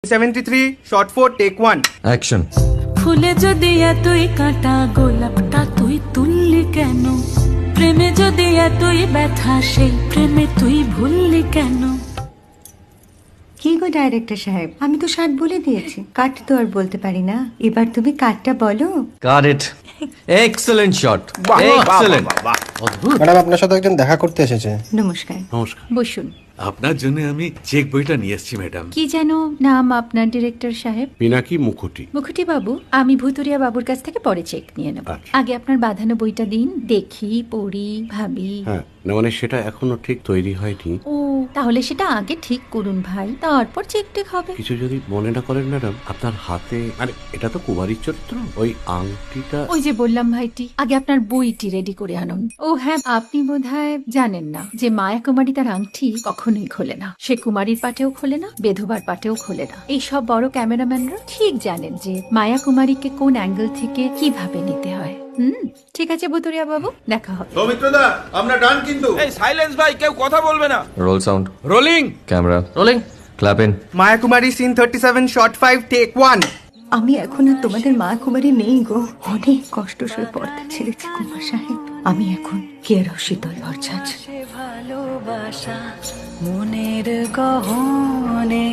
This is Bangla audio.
73 shot 4 take 1 অ্যাকশন। ফুলে যদি এতই কাঁটা গোলাপটা তুই তুললি কেন? প্রেমে যদি এতই ব্যথা সেই প্রেমে তুই ভুললি কেন? কি গো ডাইরেক্টর সাহেব, আমি তো 60 বলে দিয়েছি, কাট তো আর বলতে পারি না, এবার তুমি কাটটা বলো। Got it. Excellent shot, excellent. Madam আপনার সাথে একজন দেখা করতে এসেছে। নমস্কার। নমস্কার। বসুন। আপনার জন্য আমি চেক বইটা নিয়ে এসেছি ম্যাডাম। কি যেন নাম আপনার ডিরেক্টর সাহেব? পিনাকি মুখোটি। মুখুটি বাবু, আমি ভুতুরিয়া বাবুর কাছ থেকে পরে চেক নিয়ে নেব। আচ্ছা। আগে আপনার বাঁধানো বইটা দিন, দেখি, পড়ি, ভাবি। হ্যাঁ, না মানে সেটা এখনো ঠিক তৈরি হয়নি। ও, তাহলে সেটা আগে ঠিক করুন ভাই, তারপর চেক টেক হবে। কিছু যদি মনে না করেন ম্যাডাম, আপনার হাতে, আরে এটা তো কুমারীর চরিত্র, ওই আংটিটা। ওই যে বললাম ভাইটি, আগে আপনার বইটি রেডি করে আনুন। ও হ্যাঁ, আপনি বোধহয় জানেন না যে মায়া কুমারী তার আংটি কখনোই খোলে না। সে কুমারীর পাটেও খোলে না, বেধবার পাটেও খোলে না। এই সব বড় ক্যামেরাম্যানরা ঠিক জানেন যে মায়া কুমারীকে কোন অ্যাঙ্গেল থেকে কিভাবে নিতে হয়। ঠিক আছে বুতুরিয়া বাবু, দেখা হবে। সৌমিত্রদা আমরা ডান কিন্তু। এই সাইলেন্স ভাই, কেউ কথা বলবে না। Roll sound, rolling. Camera rolling, clap in. Maya Kumari scene 37 shot 5 take 1 আমি এখন আর তোমাদের মা কুমারী নেই গো, অনেক কষ্ট সয়ে পর্দা ছেড়েছি কুমার সাহেব। আমি এখন কেরও শীতল ভরছাছ। ভালোবাসা মনের গহনে